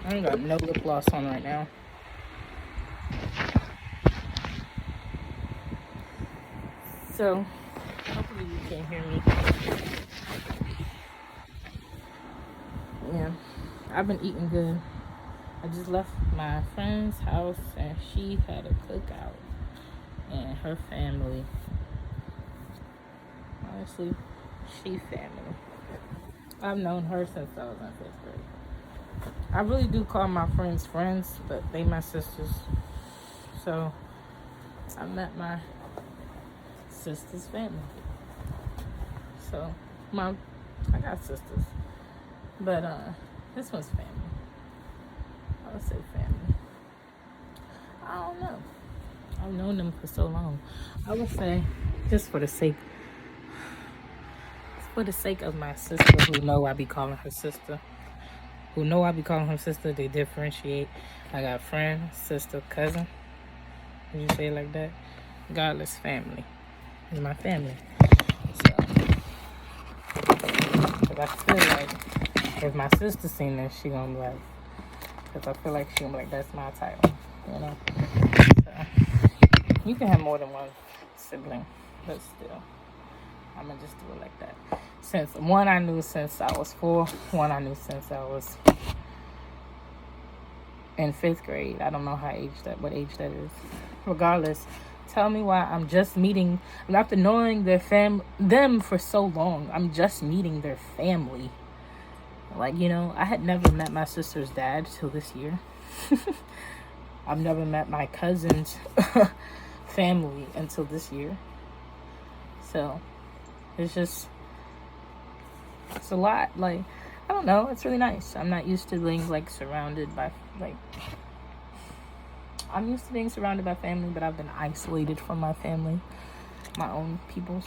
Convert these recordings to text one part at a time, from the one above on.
I ain't got no lip gloss on right now. So, hopefully you can hear me. Yeah, I've been eating good. I just left my friend's house and she had a cookout. And her family, honestly, she family. I've known her since I was in 5th grade. I really do call my friends friends, but they my sisters. So I met my sister's family. So I got sisters, but this one's family. I would say family. I don't know. I've known them for so long. I would say, just for the sake of my sister who know I be calling her sister. They differentiate. I got friend, sister, cousin. Would you say it like that? Godless family is my family. So, cause I feel like if my sister seen this, she gonna be like, cause I feel like she gonna be like, that's my title, you know. So, you can have more than one sibling, but still, I'm gonna just do it like that. Since one I knew since I was 4, one I knew since I was in 5th grade. I don't know what age that is. Regardless, tell me why I'm just meeting, after knowing them for so long, I'm just meeting their family. Like, you know, I had never met my sister's dad till this year. I've never met my cousin's family until this year. So, it's a lot. Like, I don't know. It's really nice. I'm not used to being, like, surrounded by, like... I'm used to being surrounded by family, but I've been isolated from my family, my own peoples,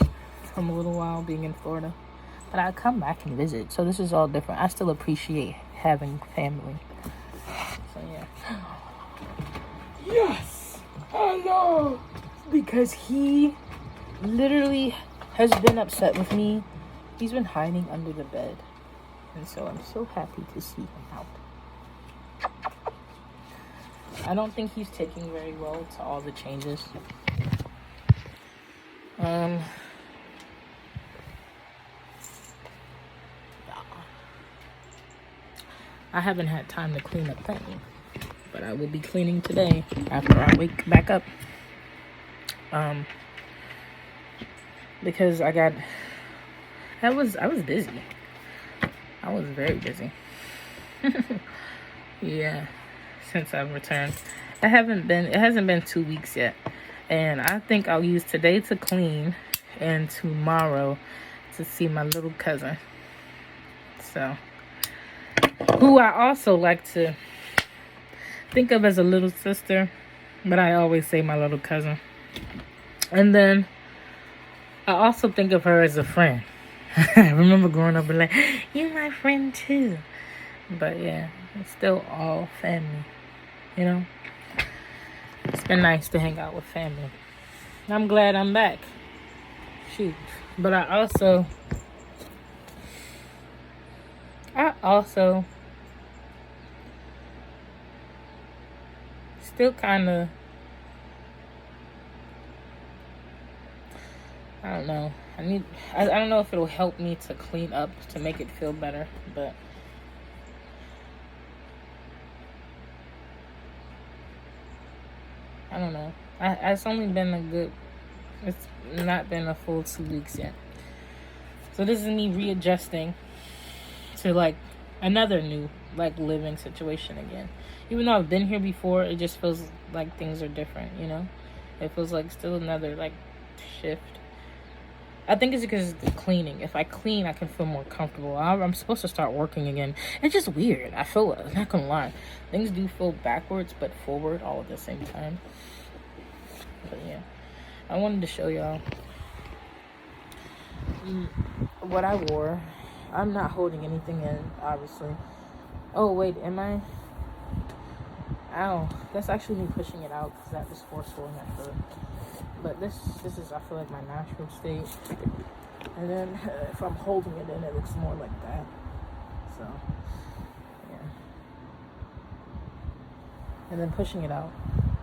from a little while being in Florida. But I come back and visit, so this is all different. I still appreciate having family. So, yeah. Yes! Hello! Because he literally has been upset with me. He's been hiding under the bed. And so I'm so happy to see him out. I don't think he's taking very well to all the changes. I haven't had time to clean up lately, but I will be cleaning today after I wake back up. Because I was busy. I was very busy. Yeah, since I've returned. It hasn't been 2 weeks yet. And I think I'll use today to clean and tomorrow to see my little cousin. So, who I also like to think of as a little sister, but I always say my little cousin. And then I also think of her as a friend. I remember growing up and like, you're my friend too. But yeah, it's still all family, you know? It's been nice to hang out with family. I'm glad I'm back. Shoot. But I also still kind of, I don't know. I don't know if it'll help me to clean up to make it feel better, but I don't know. It's only been it's not been a full 2 weeks yet. So this is me readjusting to like another new like living situation again. Even though I've been here before, it just feels like things are different, you know? It feels like still another like shift. I think it's because of the cleaning. If I clean, I can feel more comfortable. I'm supposed to start working again. It's just weird. I'm not gonna lie. Things do feel backwards but forward all at the same time. But yeah, I wanted to show y'all what I wore I'm not holding anything in, obviously. Oh, wait, am I? Ow. That's actually me pushing it out because that was forceful and that hurt. But this is, I feel like, my natural state. And then if I'm holding it in, it looks more like that. So, yeah. And then pushing it out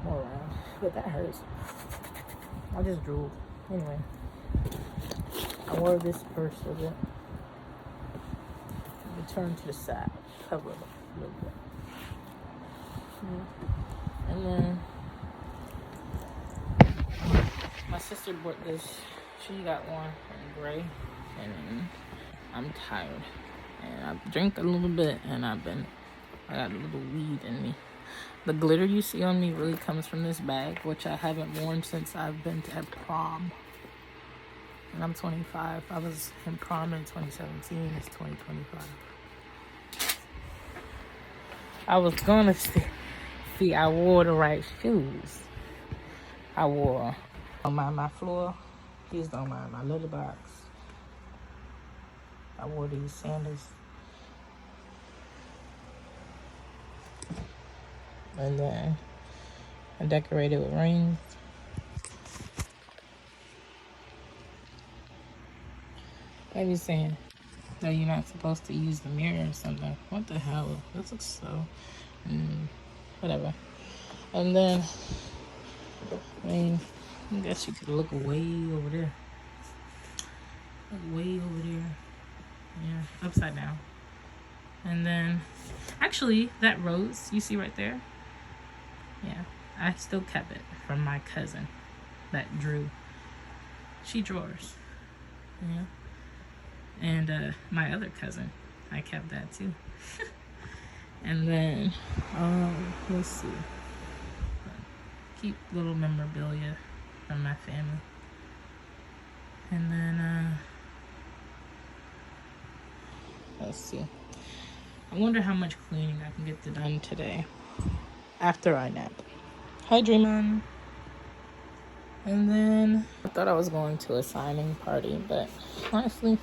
more around. But that hurts. I just drooled. Anyway. I wore this purse with it. Turn to the side. Cover it a little bit. And then my sister bought this. She got one in gray. And I'm tired. And I drank a little bit and I got a little weed in me. The glitter you see on me really comes from this bag, which I haven't worn since I've been to prom. And I'm 25. I was in prom in 2017. It's 2025. I was gonna see I wore the right shoes. I wore on my floor. Please don't mind my little box. I wore these sandals. And then I decorated with rings. Maybe saying that you're not supposed to use the mirror or something. What the hell? This looks so... whatever. And then, I mean, I guess you could look way over there. Look way over there. Yeah, upside down. And then, actually, that rose you see right there, yeah, I still kept it from my cousin that drew. She draws. Yeah. And my other cousin, I kept that too. And then, let's see. Keep little memorabilia from my family. And then, let's see. I wonder how much cleaning I can get done today after I nap. Hi, Dreamon. And then I thought I was going to a signing party, but honestly,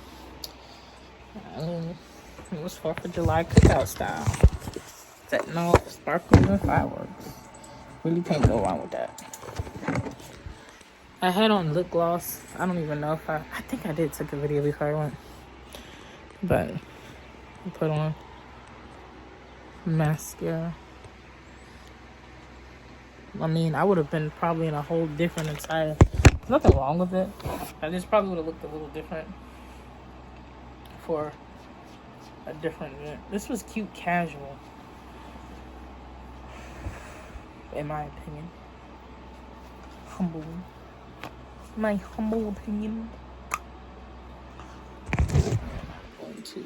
I mean, it was 4th of July cookout style. Setting off sparklers and fireworks. Really can't go wrong with that. I had on lip gloss. I don't even know if I think I did take a video before I went. But I put on mascara. I mean, I would have been probably in a whole different attire. There's nothing wrong with it. I just probably would have looked a little different for a different event. This was cute casual, in my opinion. My humble opinion. Going to...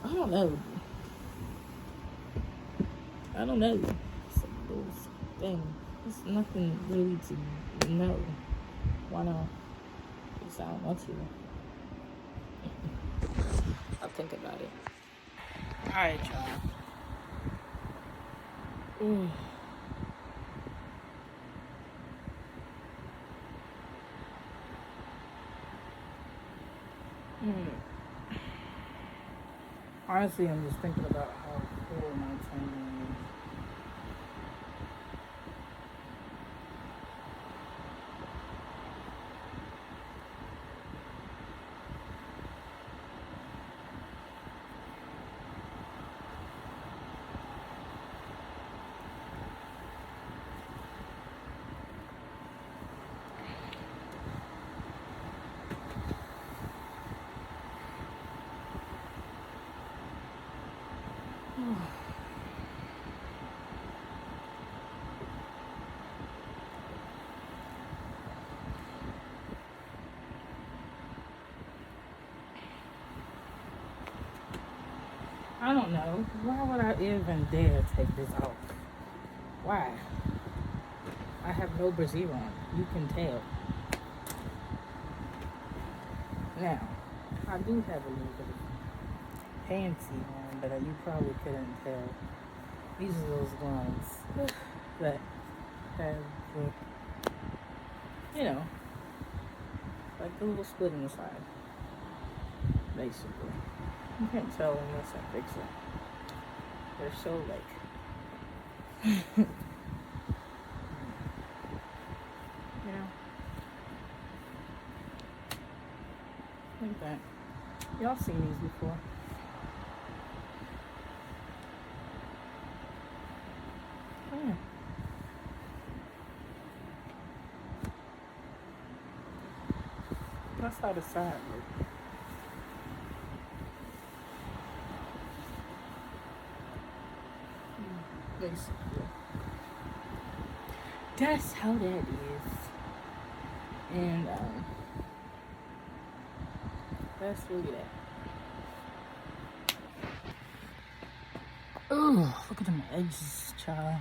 I don't know. It's a little thing. There's nothing really to know. Why not? Because I don't want to. I'll think about it. Alright, y'all. Honestly, I'm just thinking about how cool my timeline is. I don't know. Why would I even dare take this off? Why? I have no brassiere on. You can tell. Now, I do have a little bit of fancy on, but you probably couldn't tell. These are those ones that have you know, like the little split in the side, basically. You can't tell unless I fix it. They're so like, you know, like that. Y'all seen these before. Yeah. That's how the side looks. Basically. That's how that is. And that's really that. Oh, look at them edges, child.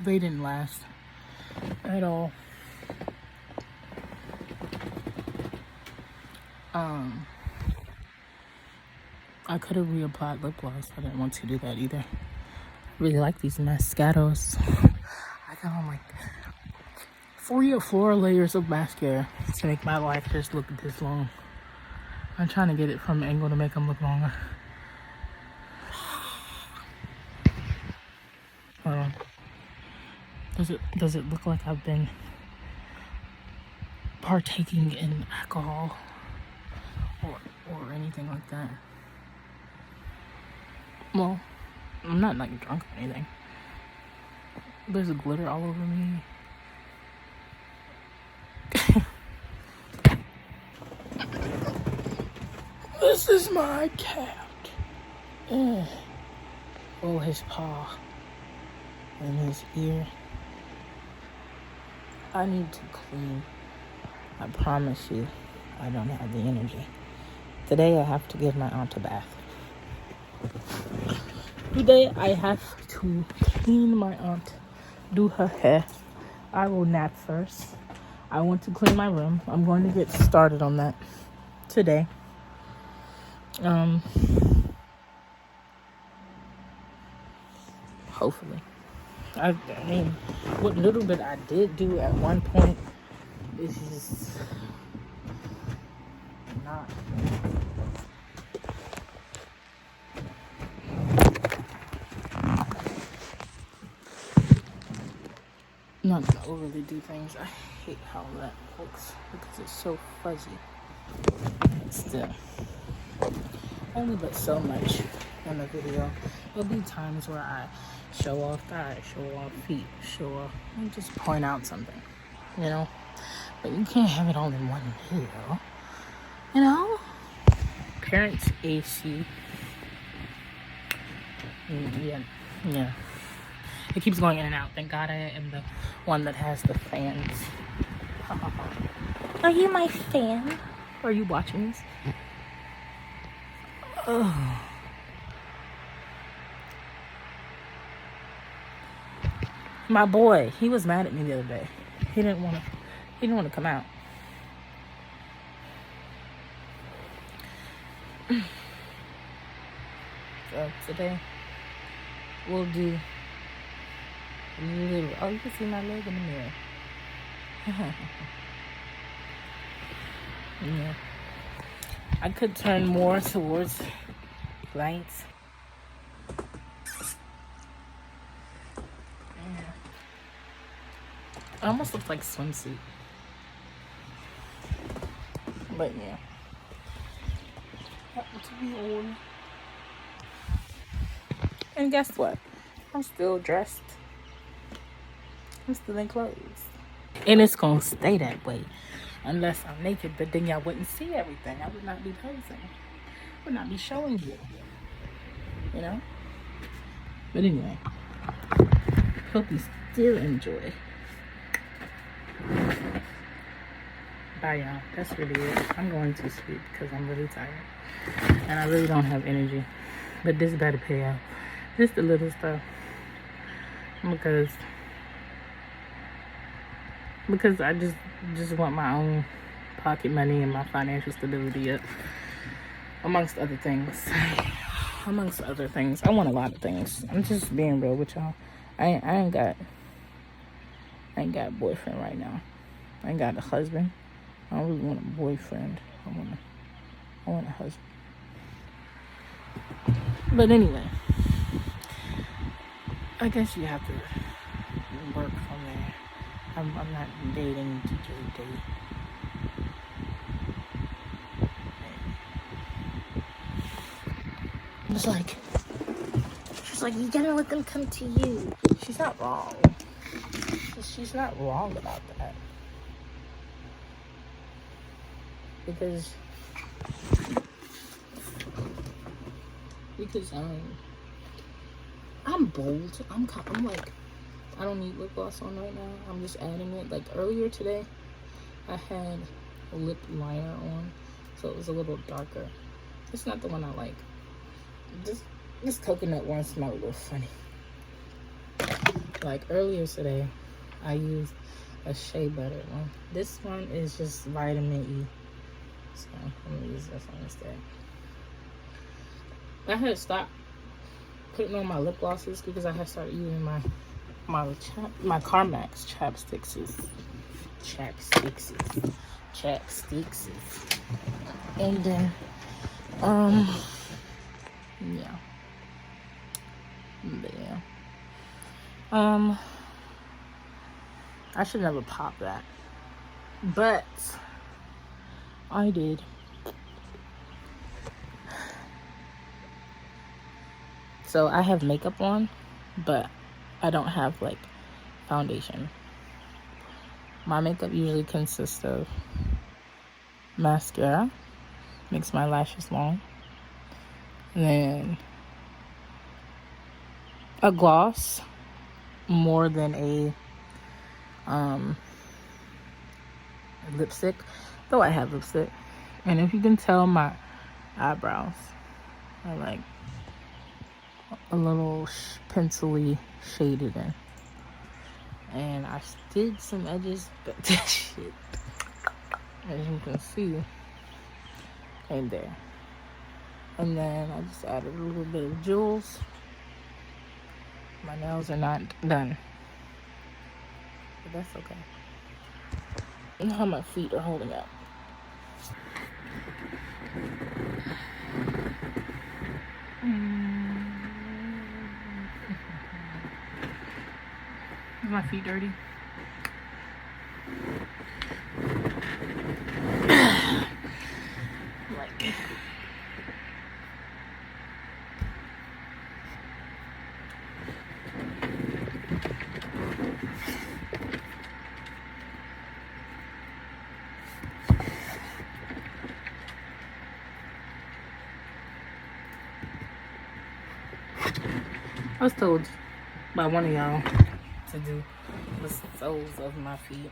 They didn't last at all. I could have reapplied lip gloss. I didn't want to do that either. I really like these mascaros. I got on like 3 or 4 layers of mascara to make my lashes look this long. I'm trying to get it from an angle to make them look longer. Does it look like I've been partaking in alcohol or anything like that? Well, I'm not like drunk or anything. There's glitter all over me. This is my cat. Oh, his paw and his ear. I need to clean. I promise you, I don't have the energy. Today I have to give my aunt a bath. Today I have to clean my aunt, do her hair. I will nap first. I want to clean my room. I'm going to get started on that today. Hopefully. I mean, what little bit I did do at one point is just not gonna overly do things. I hate how that looks because it's so fuzzy. Still, only but so much in the video. There'll be times where I show off thighs, show off feet, show off, and just point out something, you know. But you can't have it all in one video, you know. Parents AC. Yeah. It keeps going in and out. Thank God I am the one that has the fans. Are you my fan? Are you watching this? Oh. My boy, he was mad at me the other day. He didn't want to come out. So today we'll do a little. Oh, you can see my leg in the mirror. Yeah. I could turn more towards lights. Yeah. It almost looks like swimsuit. But yeah. Happen to be on. And guess what? I'm still dressed. I'm still in clothes. And it's gonna stay that way. Unless I'm naked, but then y'all wouldn't see everything. I would not be posing. I would not be showing you. You know? But anyway. Hope you still enjoy. Bye, y'all. That's really it. I'm going to sleep because I'm really tired. And I really don't have energy. But this better pay out. Just the little stuff. Because I just want my own pocket money and my financial stability up. Amongst other things. I want a lot of things. I'm just being real with y'all. I ain't got I ain't got a boyfriend right now. I ain't got a husband. I don't really want a boyfriend. I want a husband. But anyway, I guess you have to work from there. I'm not dating to just date. It's like, she's like, you gotta let them come to you. She's not wrong. She's not wrong about that. Because I'm bold. I'm like, I don't need lip gloss on right now. I'm just adding it. Like earlier today, I had a lip liner on, so it was a little darker. It's not the one I like. This coconut one smelled a little funny. Like earlier today, I used a shea butter one. This one is just vitamin E. So I'm gonna use this one instead. I had to stop putting on my lip glosses because I had started using my Carmex chapsticks. And then yeah. I should never pop that, but I did. So I have makeup on, but I don't have like foundation. My makeup usually consists of mascara, makes my lashes long, and then a gloss more than a lipstick, though I have lipstick. And if you can tell, my eyebrows are like a little pencil-y shaded in, and I did some edges, but that shit, as you can see, ain't there. And then I just added a little bit of jewels. My nails are not done, but that's okay. And how my feet are holding up. Is my feet dirty? Like, I was told by one of y'all to do the soles of my feet.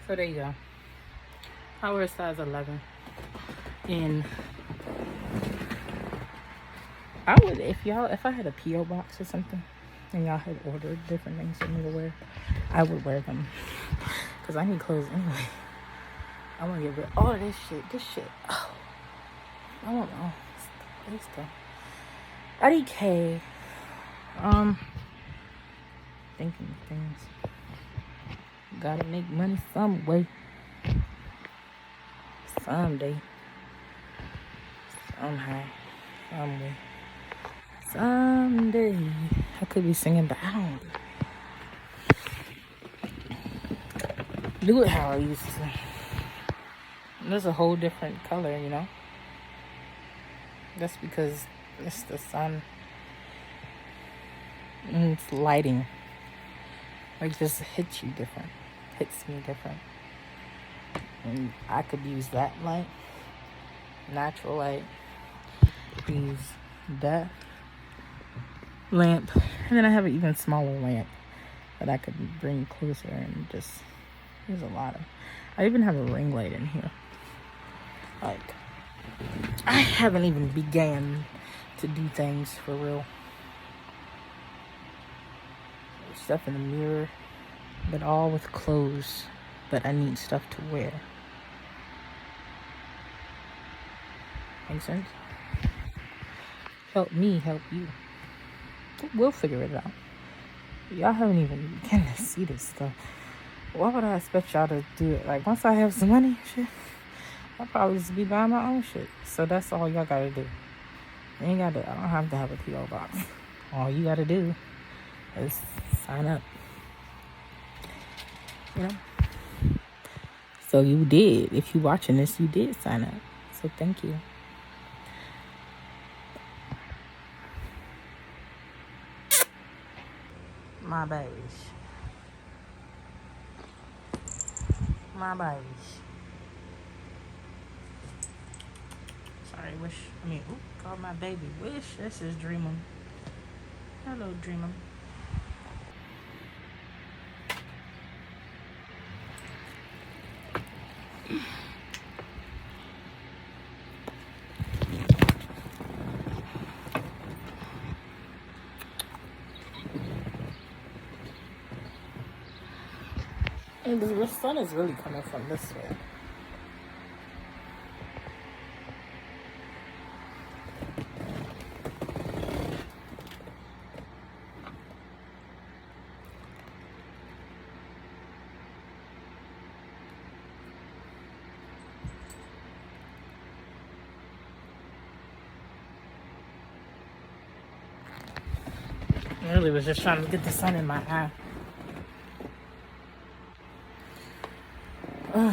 So there you go. I wear a size 11. And I would, if I had a P.O. box or something, and y'all had ordered different things for me to wear, I would wear them. Because I need clothes anyway. I want to get rid of all of this shit. Oh, I don't know. Let's go. IDK. Thinking of things. Gotta make money some way. Someday. Somehow. Some way. Someday. I could be singing, but I don't do it how I used to. There's a whole different color, you know? That's because it's the sun. And it's lighting. Like, just hits you different. Hits me different. And I could use that light. Natural light. Use that lamp. And then I have an even smaller lamp that I could bring closer and just... There's a lot of... I even have a ring light in here. Like, I haven't even began to do things for real. There's stuff in the mirror, but all with clothes that I need stuff to wear. Make sense? help me help you. We'll figure it out. Y'all haven't even begun to see this stuff. Why would I expect y'all to do it? Like, once I have some money, shit, I'll probably just be buying my own shit. So that's all y'all gotta do. You ain't gotta, I don't have to have a P.O. box. All you gotta do is sign up. You know? So you did. If you watching this, you did sign up. So thank you. My beige. My beige. Sorry, call my baby Wish. This is Dreamum. Hello, Dreamum. And the sun is really coming from this way. I really was just trying to get the sun in my eye. Yeah.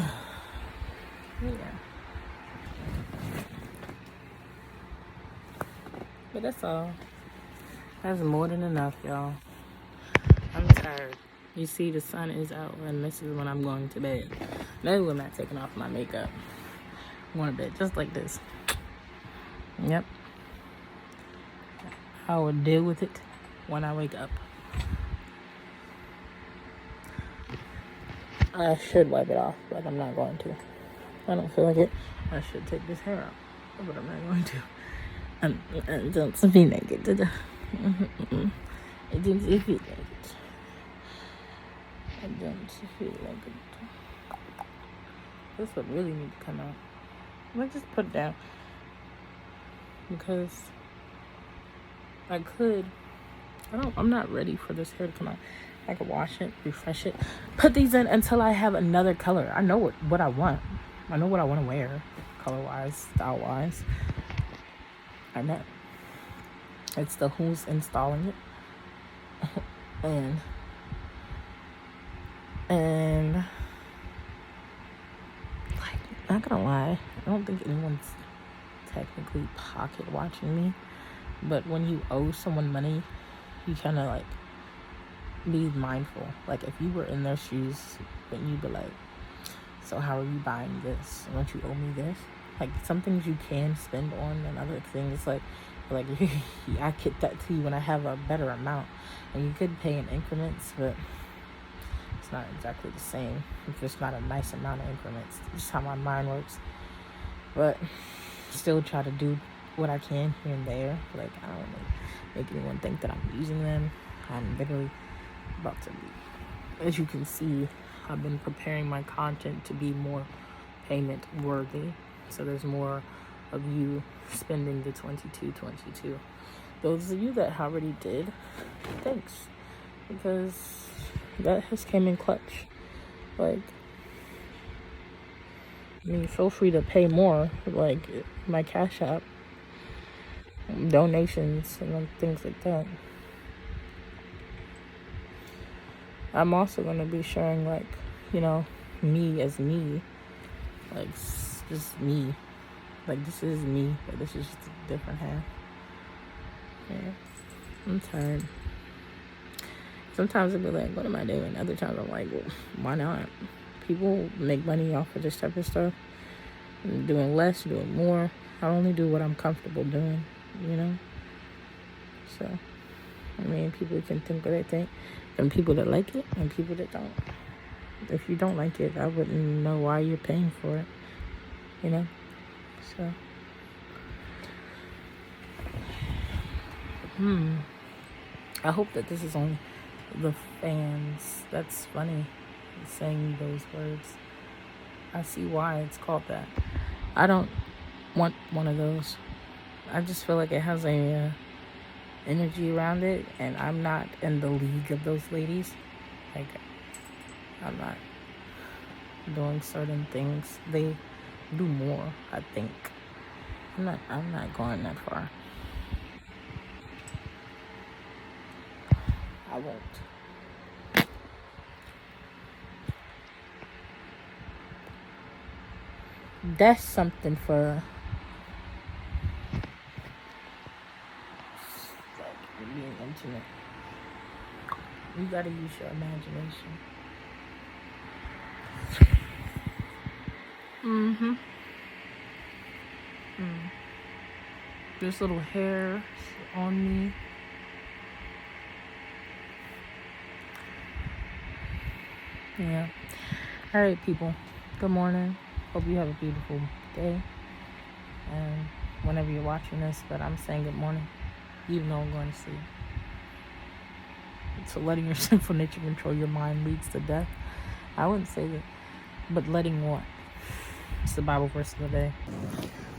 But that's all. That's more than enough, y'all. I'm tired. You see, the sun is out, and this is when I'm going to bed. No, I'm not taking off my makeup. I'm going to bed just like this. Yep. I will deal with it when I wake up. I should wipe it off, but I'm not going to. I don't feel like it. I should take this hair out, but I'm not going to. I don't feel like it. I don't feel like it. I don't feel like it. This would really need to come out. Let's just put it down. Because I'm not ready for this hair to come out. I could wash it, refresh it, put these in until I have another color. I know what I want. I know what I want to wear, color-wise, style-wise. I know. It's the who's installing it. and like, not gonna lie, I don't think anyone's technically pocket watching me. But when you owe someone money, you kind of like be mindful. Like, if you were in their shoes, then you'd be like, so how are you buying this? Don't you owe me this? Like, some things you can spend on, and other things like I get that to you when I have a better amount. And you could pay in increments, but it's not exactly the same. If it's not a nice amount of increments. It's just how my mind works. But still try to do what I can here and there. Like, I don't make anyone think that I'm using them. I'm literally about to be. As you can see, I've been preparing my content to be more payment worthy. So there's more of you spending the $22.22. Those of you that already did, thanks. Because that has came in clutch. Like, I mean, feel free to pay more. Like, my Cash App, donations, and things like that. I'm also going to be sharing, like, me as me. Like, just me. Like, this is me, but this is just a different half. Yeah. I'm tired. Sometimes I'll be like, what am I doing? Other times I'm like, well, why not? People make money off of this type of stuff. I'm doing less, doing more. I only do what I'm comfortable doing, So, I mean, people can think what they think. And people that like it, and people that don't. If you don't like it, I wouldn't know why you're paying for it, So, I hope that this is only the fans. That's funny, saying those words. I see why it's called that. I don't want one of those. I just feel like it has a energy around it, and I'm not in the league of those ladies. Like, I'm not doing certain things. They do more, I think. I'm not going that far. I won't. That's something for like being intimate. You gotta use your imagination. Mm-hmm. There's little hairs on me. Yeah. All right, people. Good morning. Hope you have a beautiful day. And whenever you're watching this, but I'm saying good morning, even though I'm going to sleep. So letting your sinful nature control your mind leads to death. I wouldn't say that, but letting what? It's the Bible verse of the day.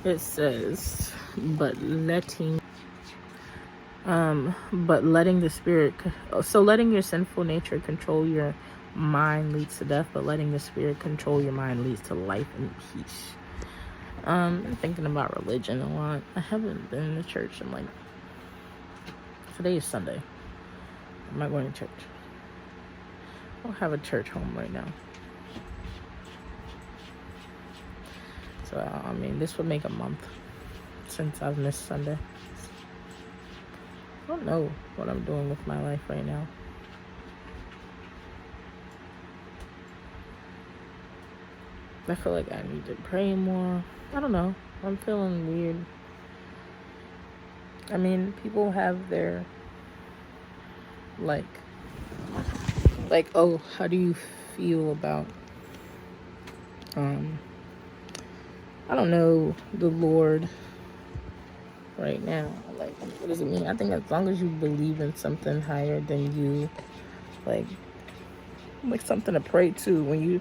It says, but letting the spirit, so letting your sinful nature control your mind leads to death, but letting the spirit control your mind leads to life and peace. I'm thinking about religion a lot. I haven't been to church in like, today is Sunday. I'm not going to church. I don't have a church home right now. So, I mean, this would make a month since I've missed Sunday. I don't know what I'm doing with my life right now. I feel like I need to pray more. I don't know. I'm feeling weird. I mean, people have their, like, oh, how do you feel about, I don't know, the Lord right now? Like, what does it mean? I think as long as you believe in something higher than you, like something to pray to when you,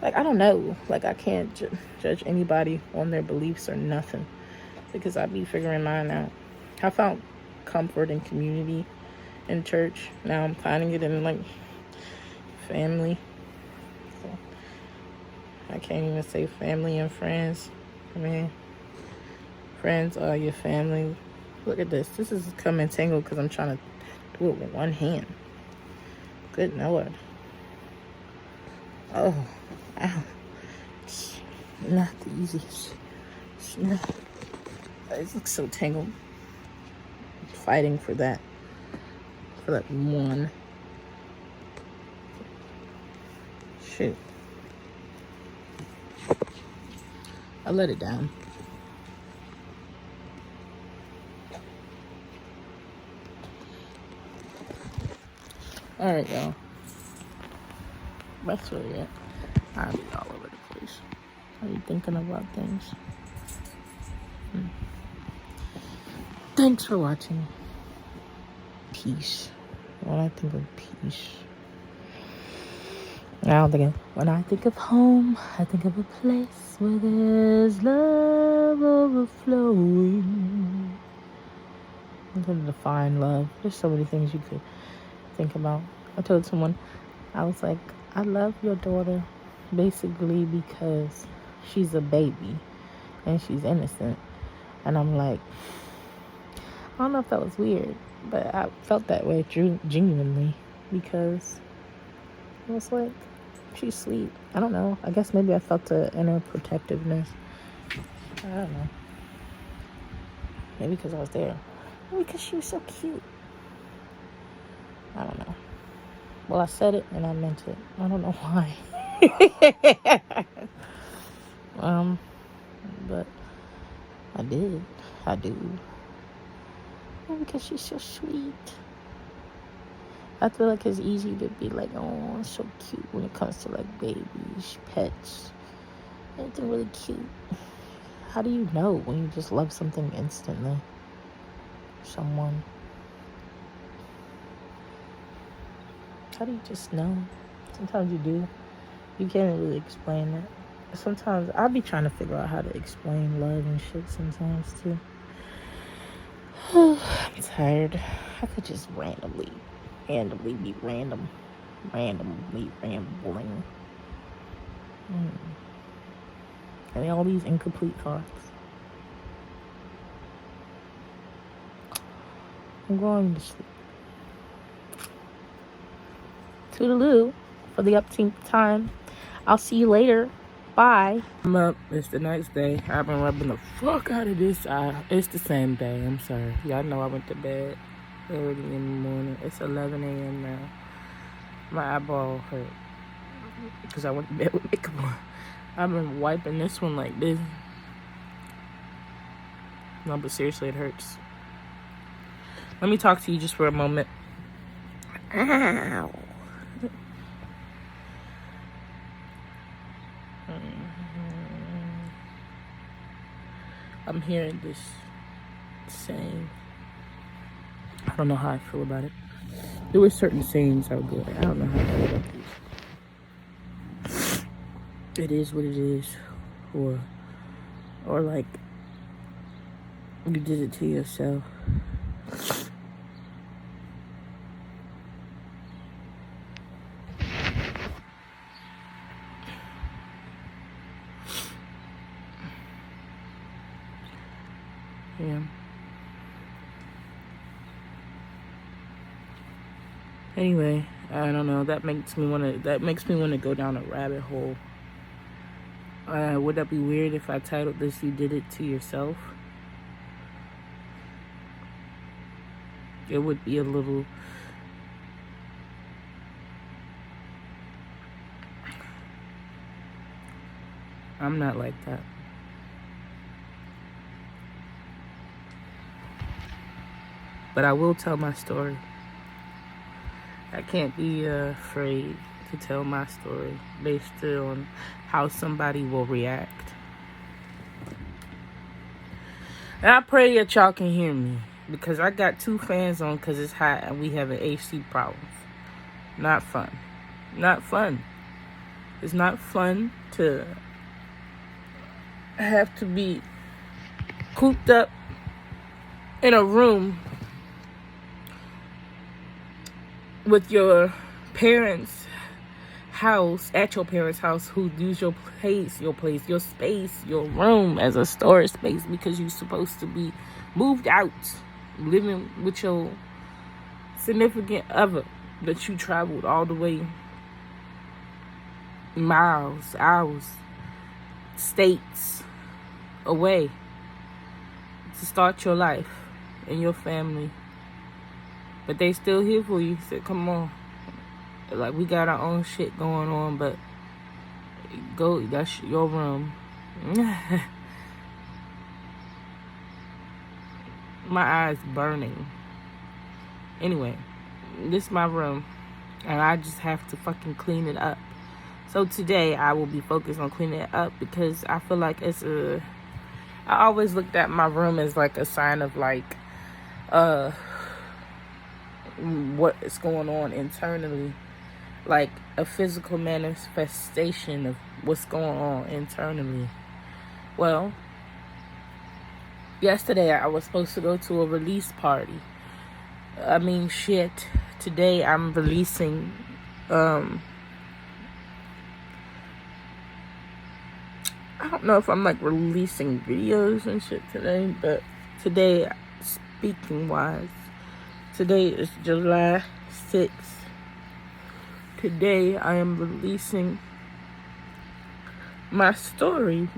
like, I don't know. Like, I can't judge anybody on their beliefs or nothing, because I be figuring mine out. I found comfort and community in church. Now I'm finding it in, like, family. So I can't even say family and friends. I mean, friends are your family. Look at this. This is coming tangled because I'm trying to do it with one hand. Good Lord. Oh, ow. It's not the easiest. It's not. It looks so tangled. I'm fighting for that. For that one. Shoot. I let it down. Alright, y'all. That's really it. I'll be all over the place. Are you thinking about things? Thanks for watching. Peace. When I think of peace, when I think of home, I think of a place where there's love overflowing. I'm going to define love. There's so many things you could think about. I told someone, I was like, I love your daughter basically because she's a baby and she's innocent. And I'm like, I don't know if that was weird, but I felt that way genuinely, because it was like, she's sweet. I don't know. I guess maybe I felt the inner protectiveness. I don't know. Maybe because I was there. Maybe because she was so cute. I don't know. Well, I said it and I meant it. I don't know why. But I did. I do. Maybe because she's so sweet. I feel like it's easy to be like, oh, it's so cute when it comes to like babies, pets, anything really cute. How do you know when you just love something instantly? Someone. How do you just know? Sometimes you do. You can't really explain it. Sometimes I'll be trying to figure out how to explain love and shit sometimes too. I'm tired. I could just randomly be randomly rambling. And all these incomplete thoughts. I'm going to sleep. Toodaloo for the upteenth time. I'll see you later. Bye. I'm up. It's the next day. I've been rubbing the fuck out of this eye. It's the same day. I'm sorry. Y'all know I went to bed early in the morning. It's 11 a.m. now. My eyeball hurt because I went to bed with makeup on. I've been wiping this one like this. No, but seriously, it hurts. Let me talk to you just for a moment. Ow. I'm hearing this saying. I don't know how I feel about it. There were certain sayings I would go like, I don't know how I feel about these. It is what it is. Or like, you did it to yourself. Yeah. Anyway, I don't know. That makes me want to go down a rabbit hole. Would that be weird if I titled this "You Did It to Yourself"? It would be a little. I'm not like that. But I will tell my story. I can't be afraid to tell my story based on how somebody will react. And I pray that y'all can hear me, because I got 2 fans on because it's hot and we having AC problems. Not fun. Not fun. It's not fun to have to be cooped up in a room with your parents' house, at your parents' house, who use your space, your room as a storage space, because you're supposed to be moved out, living with your significant other that you traveled all the way miles, hours, states away to start your life and your family. But they still here for you. Said, come on. Like, we got our own shit going on, but go, that's your room. My eyes burning. Anyway, this is my room, and I just have to fucking clean it up. So today I will be focused on cleaning it up, because I feel like I always looked at my room as like a sign of like what is going on internally, like a physical manifestation of what's going on internally. Well, yesterday I was supposed to go to a release party. I mean, shit, today I'm releasing I don't know if I'm like releasing videos and shit today, but today, speaking wise, today is July 6th. Today I am releasing my story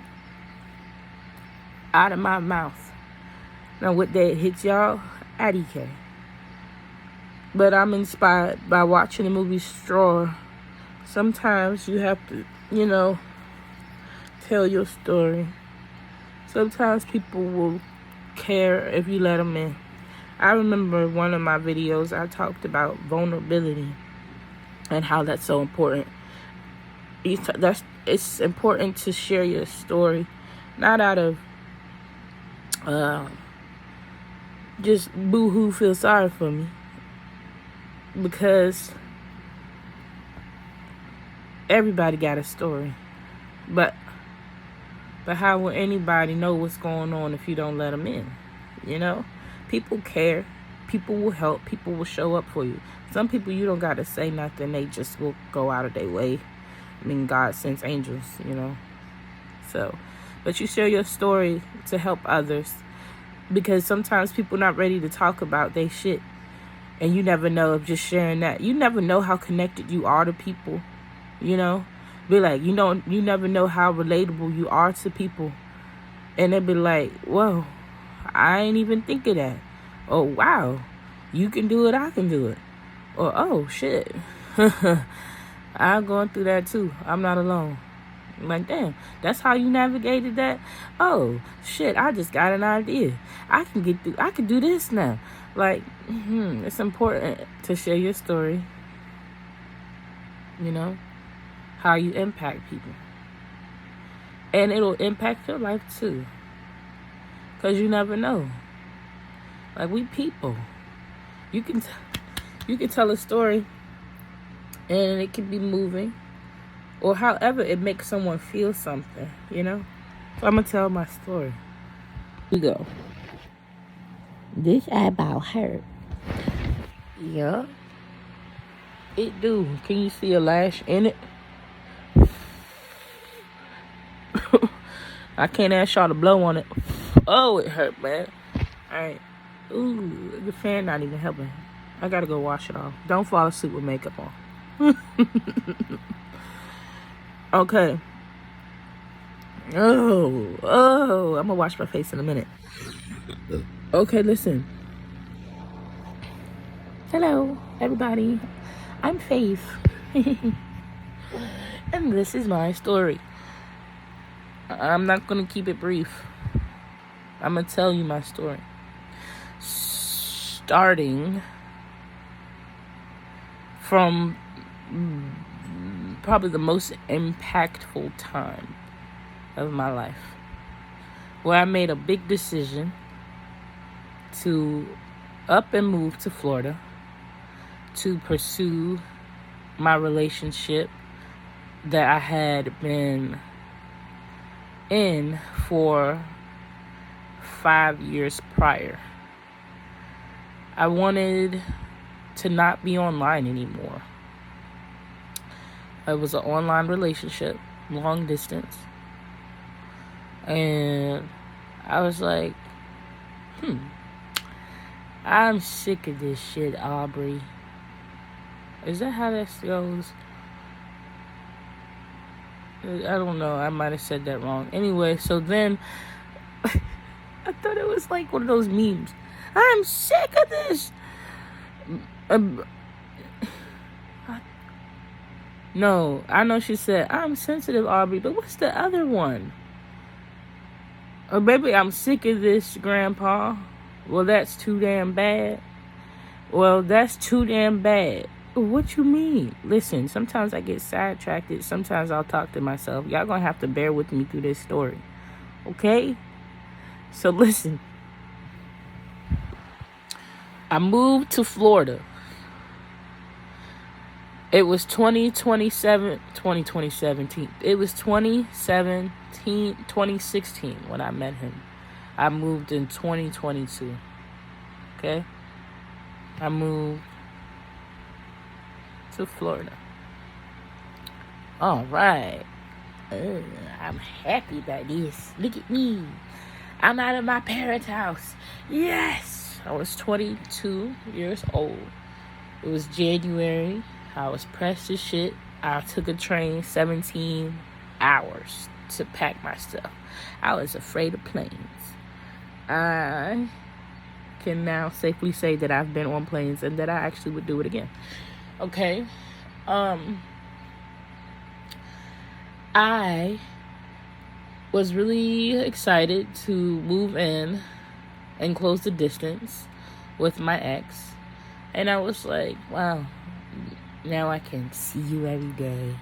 out of my mouth. Now what day it hits y'all? IDK. But I'm inspired by watching the movie Straw. Sometimes you have to, tell your story. Sometimes people will care if you let them in. I remember one of my videos, I talked about vulnerability and how that's so important. It's important to share your story, not out of just boo-hoo, feel sorry for me, because everybody got a story. But how will anybody know what's going on if you don't let them in? People care. People will help. People will show up for you. Some people, you don't got to say nothing. They just will go out of their way. I mean, God sends angels, you know. So, but you share your story to help others, because sometimes people not ready to talk about their shit. And you never know of just sharing that. You never know how connected you are to people, you know. Be like, you never know how relatable you are to people. And they be like, whoa, I ain't even think of that. Oh, wow, you can do it, I can do it. Or, oh, shit, I'm going through that too. I'm not alone. I'm like, damn, that's how you navigated that? Oh, shit, I just got an idea. I can do this now. Like, it's important to share your story, you know, how you impact people. And it'll impact your life too, because you never know. Like, we people. You can tell a story, and it can be moving, or however it makes someone feel something, you know? So I'm going to tell my story. Here we go. This eyeball hurt. Yeah. It do. Can you see a lash in it? I can't ask y'all to blow on it. Oh, it hurt, man. Alright. Ooh, the fan not even helping. I gotta go wash it off. Don't fall asleep with makeup on. Okay. Oh, I'm gonna wash my face in a minute. Okay, listen. Hello, everybody. I'm Faith. And this is my story. I'm not gonna keep it brief. I'm gonna tell you my story. Starting from probably the most impactful time of my life, where I made a big decision to up and move to Florida to pursue my relationship that I had been in for 5 years prior. I wanted to not be online anymore. It was an online relationship, long distance. And I was like, I'm sick of this shit, Aubrey. Is that how that goes? I don't know. I might have said that wrong. Anyway, so then I thought it was like one of those memes. I'm sick of this. No, I know she said, I'm sensitive, Aubrey, but what's the other one? Or baby, I'm sick of this, Grandpa. Well, that's too damn bad. Well, that's too damn bad. What you mean? Listen, sometimes I get sidetracked. Sometimes I'll talk to myself. Y'all gonna have to bear with me through this story. Okay? So listen. I moved to Florida. It was 2017. It was 2016 when I met him. I moved in 2022. Okay? I moved to Florida. All right. I'm happy about this. Look at me. I'm out of my parents' house. Yes. I was 22 years old. It was January. I was pressed as shit. I took a train 17 hours to pack my stuff. I was afraid of planes. I can now safely say that I've been on planes and that I actually would do it again. Okay. I was really excited to move in and close the distance with my ex. And I was like, wow, now I can see you every day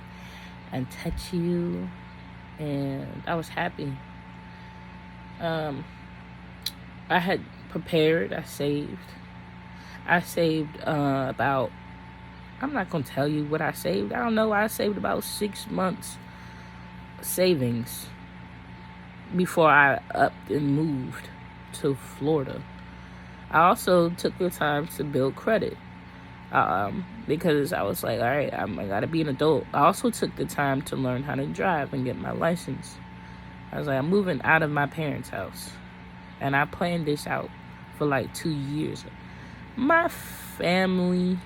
and touch you. And I was happy. I had prepared. I saved about, I'm not going to tell you what I saved. I don't know. I saved about 6 months savings before I upped and moved to Florida. I also took the time to build credit. Because I was like, all right, I gotta be an adult. I also took the time to learn how to drive and get my license. I was like, I'm moving out of my parents' house. And I planned this out for like 2 years. My family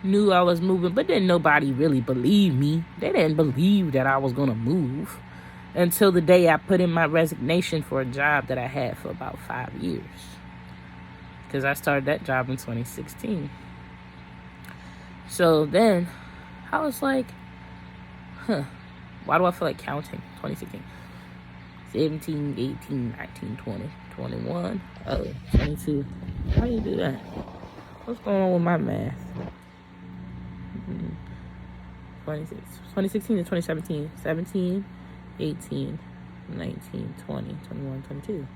knew I was moving, but then nobody really believed me. They didn't believe that I was gonna move until the day I put in my resignation for a job that I had for about 5 years. Because I started that job in 2016. So then I was like, why do I feel like counting? 2016, 17, 18, 19, 20, 21, 22. How do you do that? What's going on with my math? 2016 to 2017, 17, 18, 19, 20, 21, 22.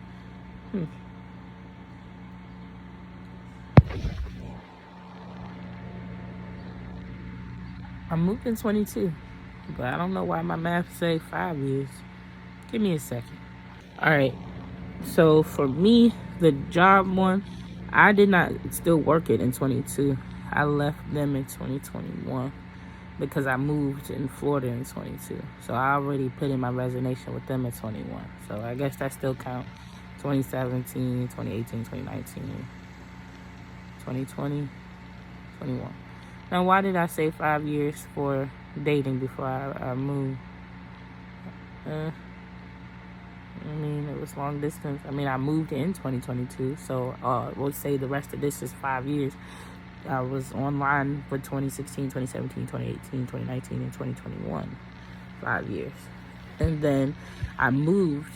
I moved in 22, but I don't know why my math say 5 years. Give me a second. All right. So for me, the job one, I did not still work it in 22. I left them in 2021 because I moved in Florida in 22. So I already put in my resignation with them in 21. So I guess that still count. 2017, 2018, 2019, 2020, 21. Now, why did I say 5 years for dating before I moved? I mean, it was long distance. I mean, I moved in 2022, so we'll say the rest of this is 5 years. I was online for 2016, 2017, 2018, 2019, and 2021. 5 years. And then I moved,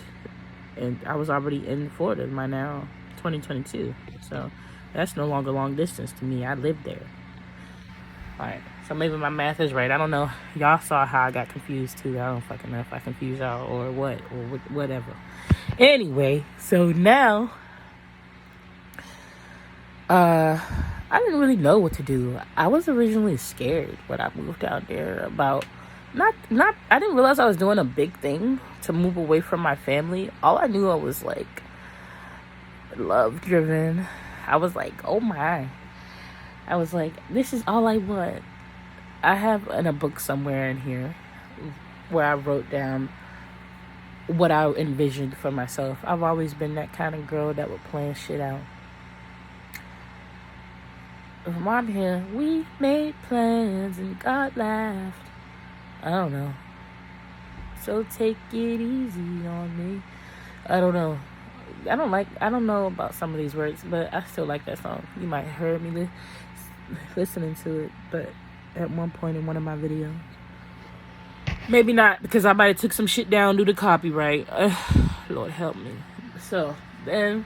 and I was already in Florida by now, 2022. So that's no longer long distance to me. I lived there. All right, so maybe my math is right. I don't know. Y'all saw how I got confused too. I don't fucking know if I confused y'all or what, or whatever. Anyway, so now, I didn't really know what to do. I was originally scared when I moved out there about I didn't realize I was doing a big thing to move away from my family. All I knew I was like love driven. I was like, oh my. I was like, this is all I want. I have in a book somewhere in here where I wrote down what I envisioned for myself. I've always been that kind of girl that would plan shit out. From on here, we made plans and God laughed. I don't know. So take it easy on me. I don't know. I don't know about some of these words, but I still like that song. You might have heard me listening to it, but at one point in one of my videos. Maybe not, because I might have took some shit down due to copyright. Lord help me. So then,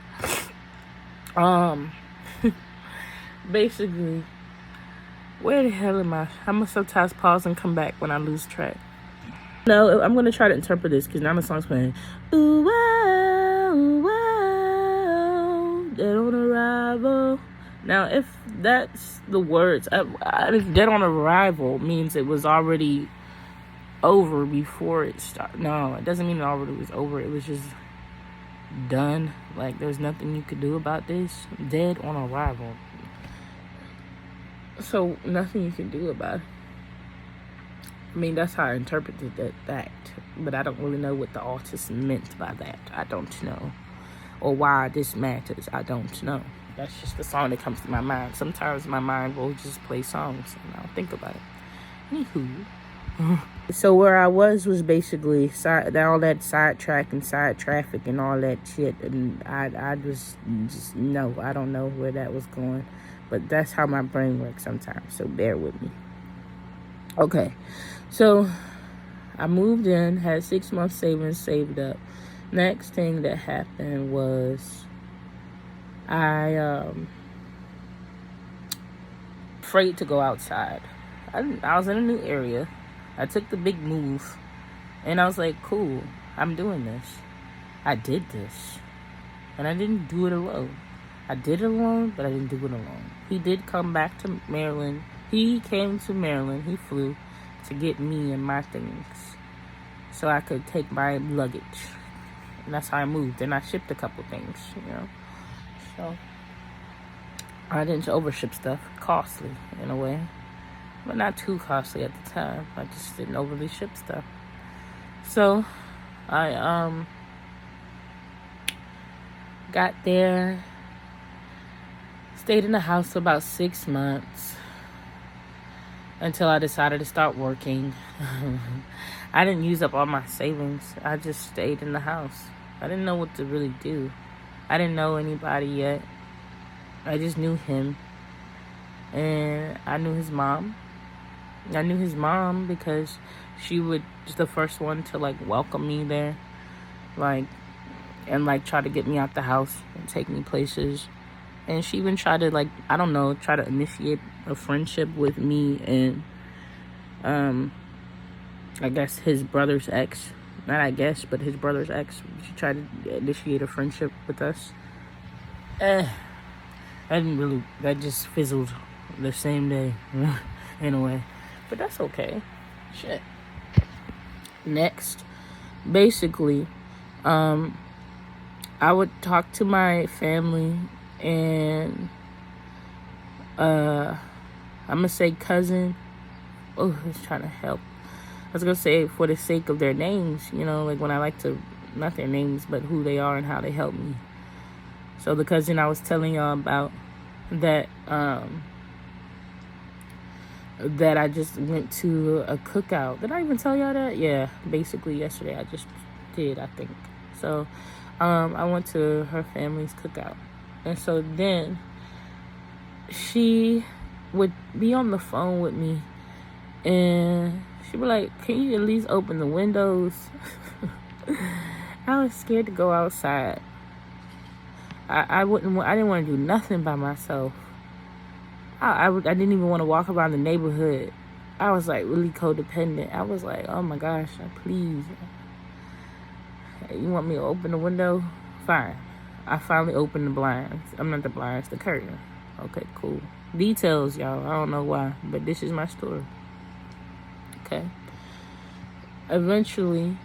basically, where the hell am I? I'm gonna sometimes pause and come back when I lose track. No, I'm gonna try to interpret this because now the song's playing. Ooh, wow, wow, dead on arrival. Now, if that's the words, if dead on arrival means it was already over before it started. No, it doesn't mean it already was over. It was just done. Like, there's nothing you could do about this. Dead on arrival. So, nothing you can do about it. I mean, that's how I interpreted that fact. But I don't really know what the artist meant by that. I don't know. Or why this matters. I don't know. That's just the song that comes to my mind. Sometimes my mind will just play songs and I'll think about it. Anywho. So where I was basically all that sidetrack and side traffic and all that shit. And I just no, I don't know where that was going. But that's how my brain works sometimes. So bear with me. Okay. So I moved in, had 6 months savings saved up. Next thing that happened was I afraid to go outside. I was in a new area. I took the big move and I was like, cool, I'm doing this. I did this and I didn't do it alone. I did it alone, but I didn't do it alone. He did come back to Maryland. He came to Maryland. He flew to get me and my things so I could take my luggage. And that's how I moved. And I shipped a couple things, you know. So I didn't overship stuff. Costly in a way, but not too costly at the time. I just didn't overly ship stuff. So I got there, stayed in the house for about 6 months until I decided to start working. I didn't use up all my savings. I just stayed in the house. I didn't know what to really do. I didn't know anybody yet. I just knew him. And I knew his mom. I knew his mom because she was the first one to like welcome me there. And try to get me out the house and take me places. And she even tried to try to initiate a friendship with me and I guess his brother's ex. Not I guess, but his brother's ex. She tried to initiate a friendship with us. That just fizzled the same day in a way. But that's okay. Shit. Next, basically, I would talk to my family and I'm gonna say cousin. Oh, I was trying to help. I was gonna say for the sake of their names, like when I like to, not their names, but who they are and how they help me. So the cousin I was telling y'all about that that I just went to a cookout. Did I even tell y'all that? Yeah, basically yesterday I just did, I think. So I went to her family's cookout. And so then she would be on the phone with me and she'd be like, can you at least open the windows? I was scared to go outside. I didn't want to do nothing by myself. I didn't even want to walk around the neighborhood. I was like really codependent. I was like, oh my gosh, please. You want me to open the window? Fine. I finally opened the blinds. I'm not the blinds, the curtain. Okay, cool. Details, y'all. I don't know why, but this is my story. Okay. Eventually,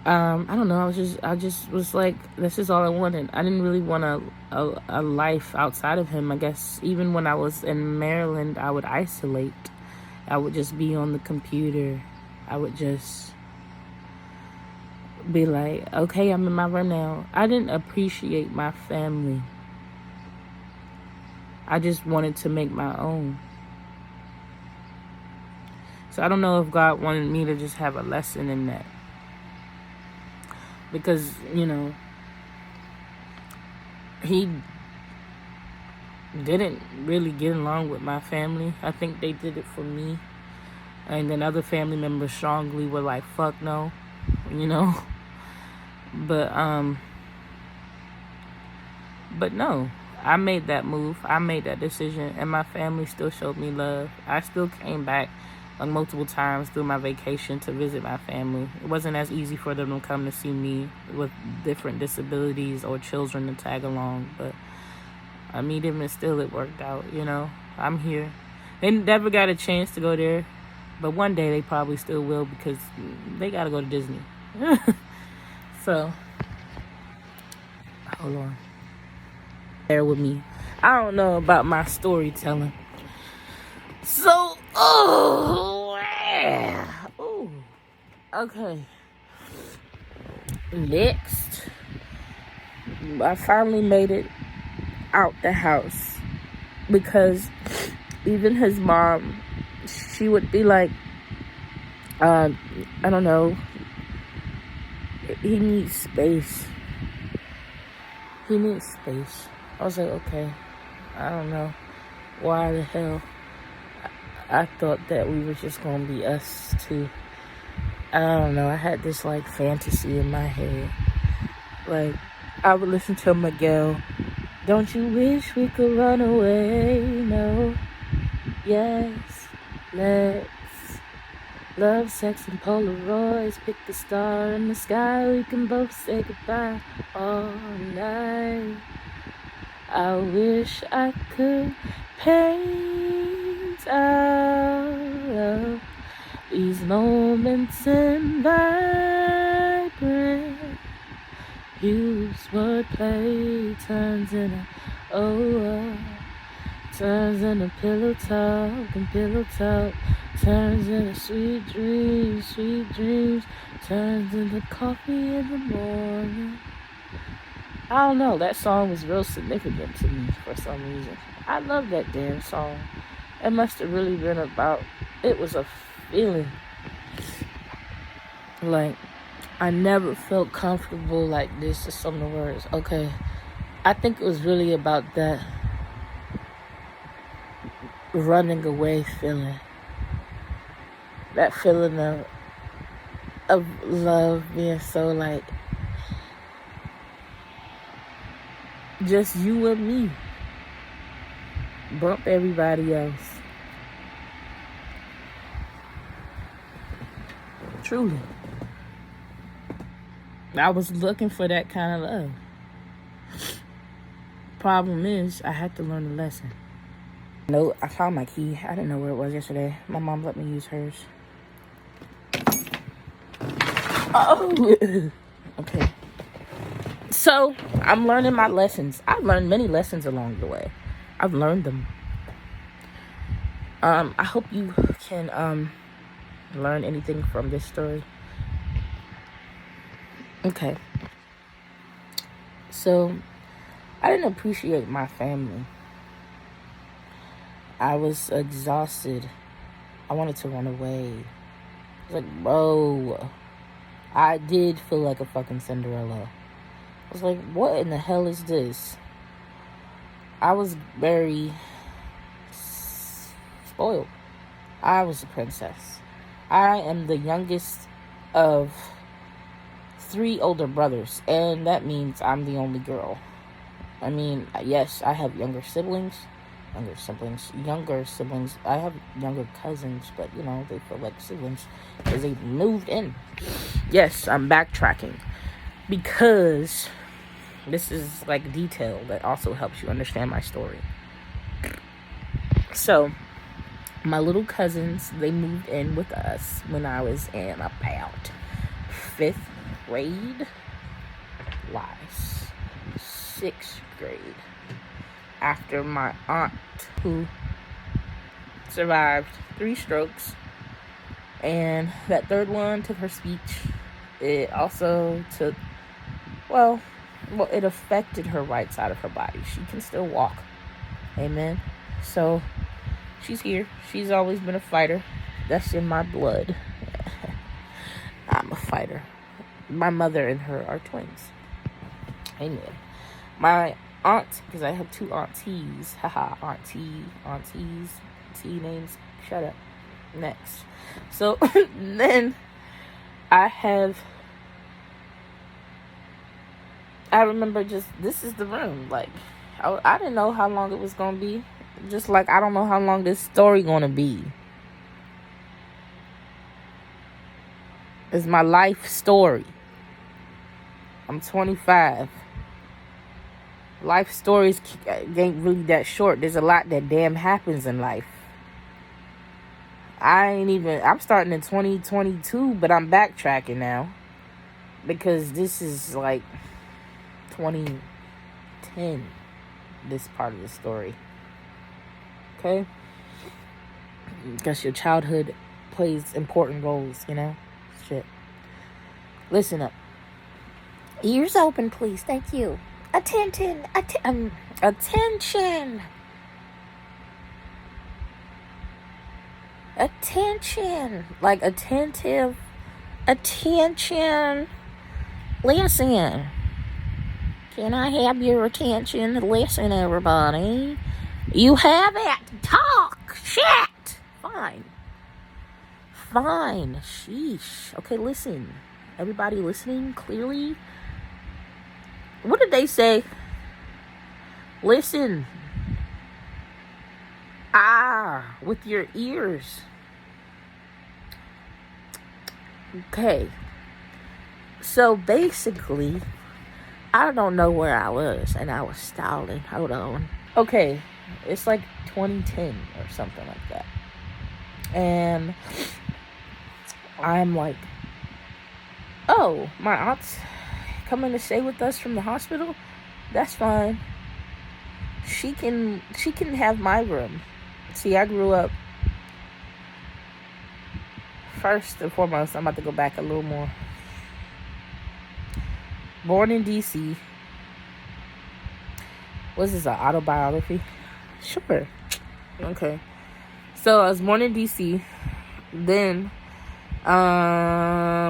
I don't know. I just was like, this is all I wanted. I didn't really want a life outside of him. I guess even when I was in Maryland, I would isolate. I would just be on the computer. I would just be like, okay, I'm in my room now. I didn't appreciate my family. I just wanted to make my own. So I don't know if God wanted me to just have a lesson in that. Because, he didn't really get along with my family. I think they did it for me. And then other family members strongly were like, fuck no, But no, I made that move. I made that decision. And my family still showed me love. I still came back multiple times through my vacation to visit my family. It wasn't as easy for them to come to see me with different disabilities or children to tag along, but I meet them and still it worked out, I'm here. They never got a chance to go there, but one day they probably still will because they gotta go to Disney. So, hold on. Bear with me. I don't know about my storytelling. So, okay. Next, I finally made it out the house because even his mom, she would be like, I don't know, he needs space. He needs space. I was like, okay, I don't know. Why the hell? I thought that we were just gonna be us two. I don't know. I had this fantasy in my head. I would listen to Miguel. Don't you wish we could run away? No. Yes. Let's love, sex, and Polaroids. Pick the star in the sky. We can both say goodbye all night. I wish I could paint out these moments in vibrant hues. Wordplay turns in a Oh, turns into pillow talk, and pillow talk turns into sweet dreams, turns into coffee in the morning. I don't know, that song was real significant to me for some reason. I love that damn song. It must have really been about, it was a feeling. Like, I never felt comfortable like this is some of the words. Okay, I think it was really about that running away feeling. That feeling of love being so like just you and me. Bump everybody else. Truly. I was looking for that kind of love. Problem is, I had to learn a lesson. No, I found my key. I didn't know where it was yesterday. My mom let me use hers. Oh! Okay. So, I'm learning my lessons. I've learned many lessons along the way. I've learned them. I hope you can learn anything from this story. Okay. So, I didn't appreciate my family. I was exhausted. I wanted to run away. I was like, bro, I did feel like a fucking Cinderella. I was like, what in the hell is this? I was very spoiled. I was a princess. I am the youngest of 3 older brothers, and that means I'm the only girl. I mean, yes, I have younger siblings. I have younger cousins, but, you know, they feel like siblings because they moved in. Yes, I'm backtracking because this is, like, detail that also helps you understand my story. So, my little cousins, they moved in with us when I was in about 5th grade. Lies. 6th grade. After my aunt, who survived 3 strokes, and that 3rd one took her speech. It also took, well, it affected her right side of her body. She can still walk. Amen. So, she's here. She's always been a fighter. That's in my blood. I'm a fighter. My mother and her are twins. Amen. My aunt, because I have 2 aunties. Haha, aunties. T names. Shut up. Next. So, then I remember just, this is the room. Like, I didn't know how long it was going to be. Just like, I don't know how long this story going to be. It's my life story. I'm 25. Life stories ain't really that short. There's a lot that damn happens in life. I'm starting in 2022, but I'm backtracking now. Because this is like 2010, this part of the story. Okay? Because your childhood plays important roles, you know? Shit. Listen up. Ears open, please. Thank you. Attention. Attention. Like attentive. Attention. Listen. Can I have your attention? Listen, everybody. You have it. Talk. Shit. Fine. Sheesh. Okay, listen. Everybody listening clearly? What did they say? Listen. With your ears. Okay. So basically, I don't know where I was, and I was stalling. Hold on. Okay. It's like 2010 or something like that. And I'm like, oh, my aunt's coming to stay with us from the hospital? That's fine. she can have my room. See, I grew up, first and foremost, I'm about to go back a little more. Born in DC. Was this, an autobiography? Sure. Okay. So I was born in DC. Then I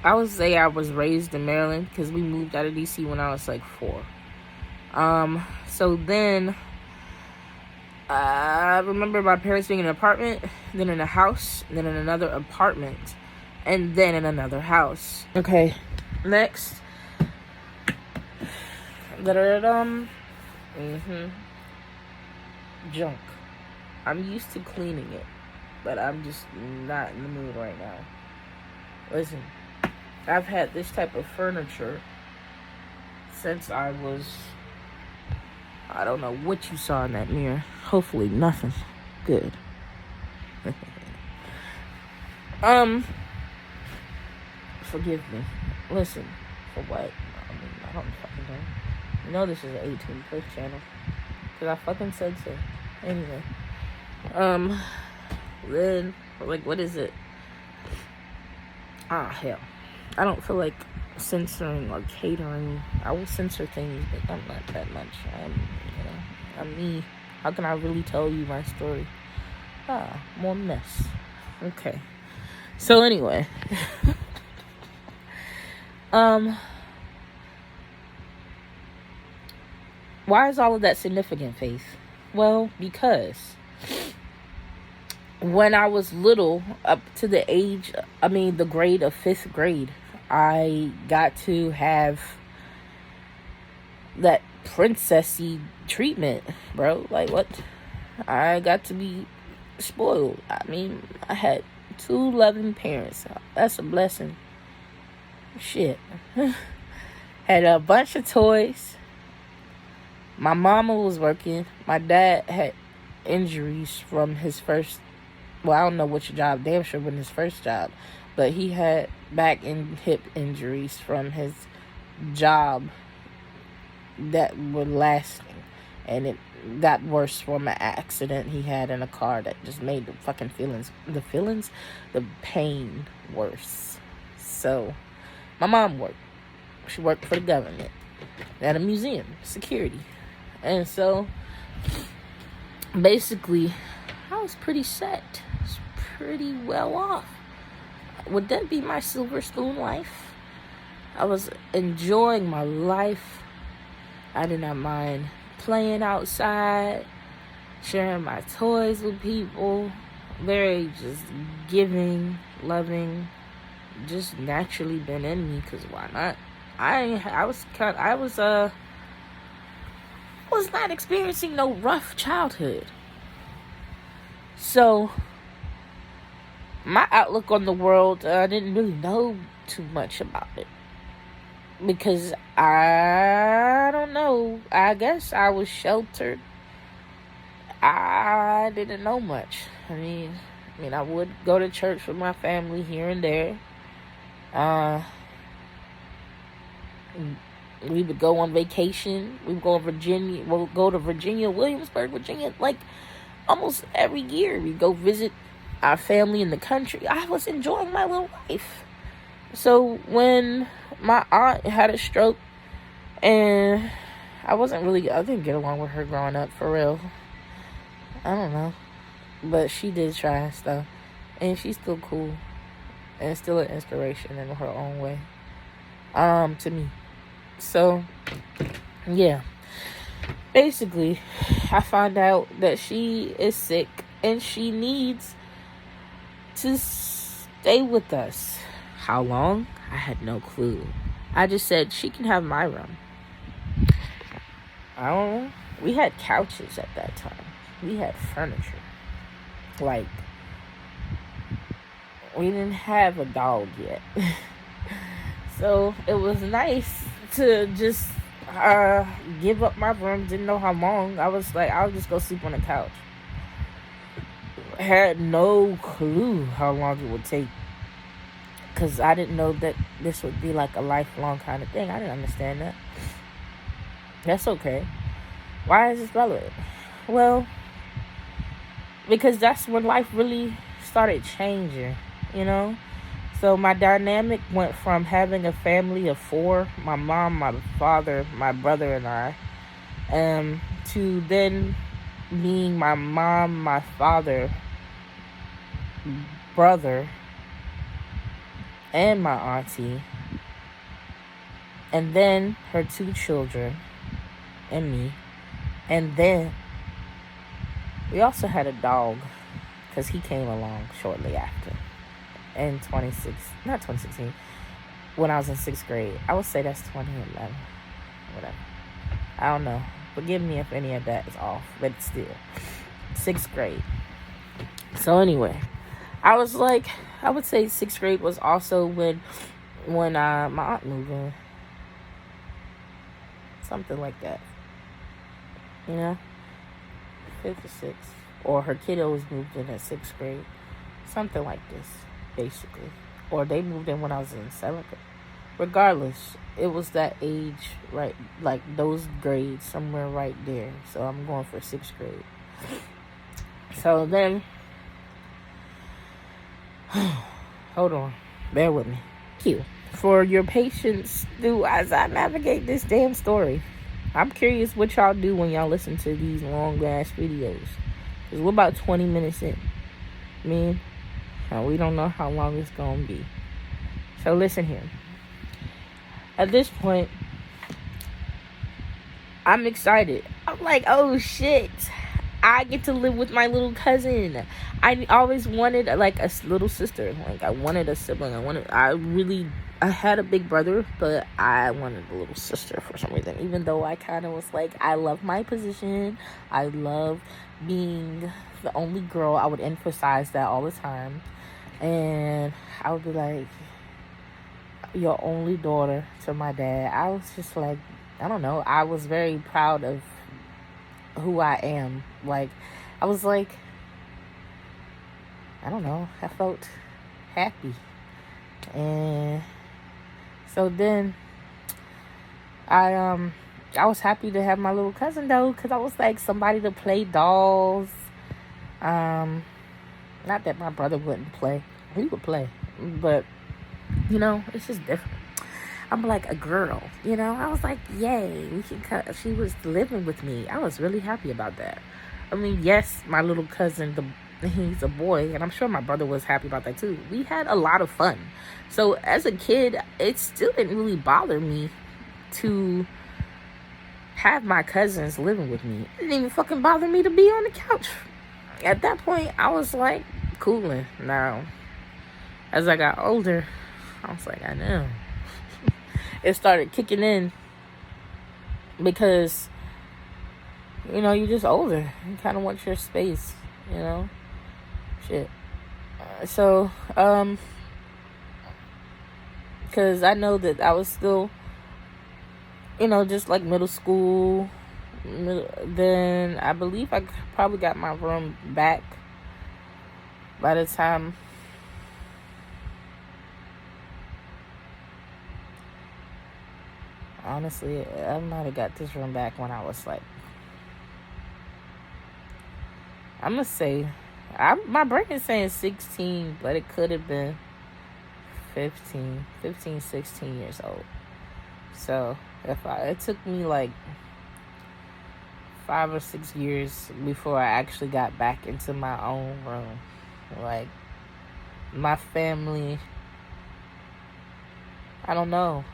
would say I was raised in Maryland, because we moved out of DC when I was like 4. So then I remember my parents being in an apartment, then in a house, then in another apartment, and then in another house. Okay, next. Junk. I'm used to cleaning it, but I'm just not in the mood right now. Listen, I've had this type of furniture since I was, I don't know what you saw in that mirror. Hopefully nothing. Good. Forgive me. Listen, for what? I mean, I don't fucking know. You know this is an 18+ channel, because I fucking said so. Anyway. Then, like, what is it? Ah, hell. I don't feel like censoring or catering. I will censor things, but I'm not that much. I'm me. How can I really tell you my story? More mess. Okay. So anyway. Why is all of that significant, Faith? Well, because when I was little, up to the grade of 5th grade, I got to have that princessy treatment, bro. Like, what? I got to be spoiled. I mean, I had 2 loving parents. That's a blessing. Shit. Had a bunch of toys. My mama was working. My dad had injuries from his first, well, I don't know which job, damn sure wasn't his first job, but he had back and hip injuries from his job that were lasting, and it got worse from an accident he had in a car that just made the fucking the pain worse. So my mom worked. She worked for the government at a museum, security. And so basically I was pretty set. I was pretty well off. Would that be my silver spoon life? I was enjoying my life. I did not mind playing outside, sharing my toys with people, very just giving, loving, just naturally been in me, because why not? I was not experiencing no rough childhood. So my outlook on the world, I didn't really know too much about it, because I don't know, I guess I was sheltered. I didn't know much. I mean I would go to church with my family here and there. We would go on vacation. We would go to Virginia. We'll go to Williamsburg, Virginia, like almost every year. We go visit our family in the country. I was enjoying my little life. So when my aunt had a stroke, and I didn't get along with her growing up, for real. I don't know. But she did try stuff. And she's still cool. And still an inspiration in her own way. To me. So, yeah. Basically, I found out that she is sick and she needs to stay with us. How long? I had no clue. I just said she can have my room. I don't know. We had couches at that time. We had furniture. Like, we didn't have a dog yet. So it was nice to just give up my room. Didn't know how long. I was like, I'll just go sleep on the couch. Had no clue how long it would take, because I didn't know that this would be like a lifelong kind of thing. I didn't understand that. That's okay. Why is this relevant? Well, because that's when life really started changing, you know? So my dynamic went from having a family of four, my mom, my father, my brother, and I, to then being my mom, my father, brother, and my auntie, and then her two children, and me, and then we also had a dog, because he came along shortly after, in not 2016, when I was in 6th grade. I would say that's 2011, whatever. I don't know. Forgive me if any of that is off, but still, 6th grade. So anyway, I was like, I would say 6th grade was also when my aunt moved in. Something like that. You know? 5th or 6th. Or her kiddos moved in at 6th grade. Something like this, basically. Or they moved in when I was in 7th grade. Regardless, it was that age, right? Like those grades, somewhere right there. So I'm going for 6th grade. So then, hold on. Bear with me. Thank you for your patience as I navigate this damn story. I'm curious what y'all do when y'all listen to these long ass videos. Because we're about 20 minutes in. We don't know how long it's going to be. So listen here. At this point, I'm excited. I'm like, oh shit. I get to live with my little cousin. I always wanted like a little sister. Like I wanted a sibling. I had a big brother, but I wanted a little sister for some reason. Even though I kind of was like, I love my position. I love being the only girl. I would emphasize that all the time. And I would be like, your only daughter to my dad. I was just like, I don't know. I was very proud of who I am. Like, I was like, I don't know. I felt happy. And so then I was happy to have my little cousin though, because I was like somebody to play dolls. Not that my brother wouldn't play. He would play. But, you know, it's just different. I'm like a girl, you know. I was like, yay, she was living with me. I was really happy about that. I mean, yes, my little cousin, he's a boy, and I'm sure my brother was happy about that too. We had a lot of fun. So as a kid, it still didn't really bother me to have my cousins living with me. It didn't even fucking bother me to be on the couch. At that point, I was like cooling. Now, as I got older, I was like, I know. It started kicking in because, you know, you're just older. You kind of want your space, you know? Shit. So, because I know that I was still, you know, just like middle school. Then I believe I probably got my room back by the time honestly, I might have got this room back when I was like, I'm gonna say, my brain is saying 16, but it could have been 15, 16 years old. So it took me like 5 or 6 years before I actually got back into my own room. Like, my family, I don't know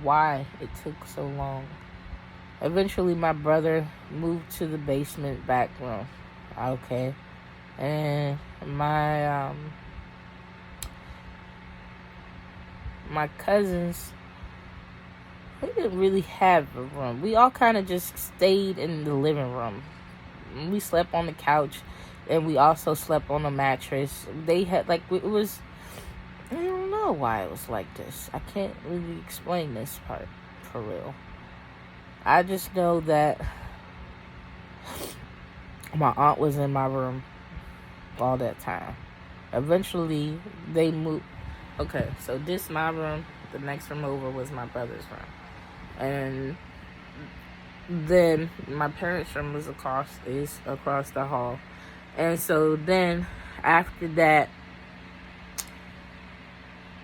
why it took so long. Eventually my brother moved to the basement back room. Okay. And my cousins, we didn't really have a room. We all kind of just stayed in the living room. We slept on the couch, and we also slept on a mattress. They had, like, it was, I don't know why it was like this. I can't really explain this part for real. I just know that my aunt was in my room all that time. Eventually, they moved. Okay, so this my room. The next room over was my brother's room. And then my parents' room was across the hall. And so then after that,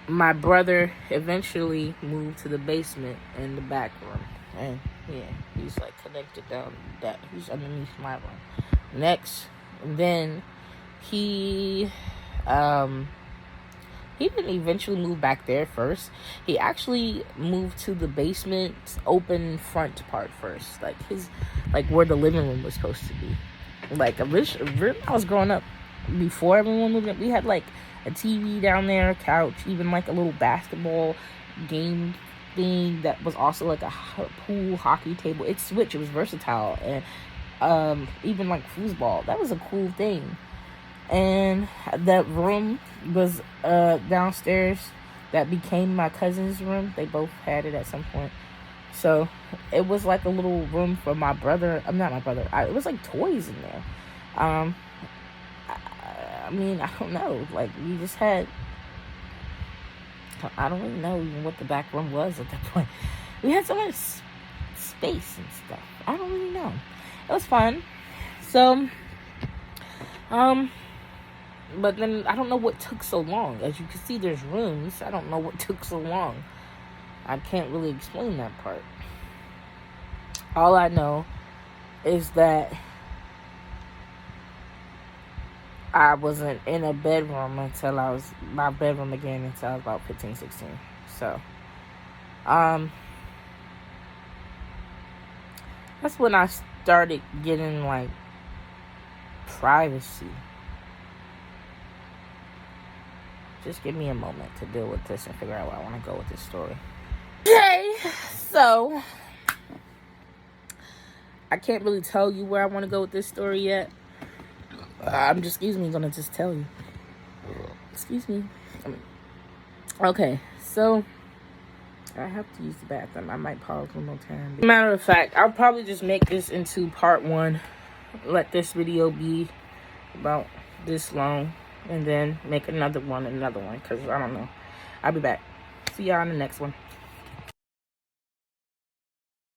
my brother eventually moved to the basement in the back room. And yeah, he's like connected down that. He's underneath my room. Next, then he didn't eventually move back there first. He actually moved to the basement's open front part first. Like where the living room was supposed to be. Like, when I was growing up, before everyone moved in, we had like a TV down there, a couch, even like a little basketball game thing that was also like a pool hockey table. It switched. It was versatile. And even like foosball. That was a cool thing. And that room was downstairs that became my cousin's room. They both had it at some point. So it was like a little room for my brother. I'm not my brother. It was like toys in there. I mean, I don't know. Like, we just had... I don't really know even what the back room was at that point. We had so much space and stuff. I don't really know. It was fun. So, but then I don't know what took so long. As you can see, there's rooms. I don't know what took so long. I can't really explain that part. All I know is that I wasn't in a bedroom until I was my bedroom again until I was about 15, 16. So, that's when I started getting like privacy. Just give me a moment to deal with this and figure out where I want to go with this story. Okay, so I can't really tell you where I want to go with this story yet. I'm just, gonna just tell you. Excuse me. Okay, so I have to use the bathroom. I might pause one more time. Matter of fact, I'll probably just make this into part 1. Let this video be about this long. And then make another one, because I don't know. I'll be back. See y'all in the next one.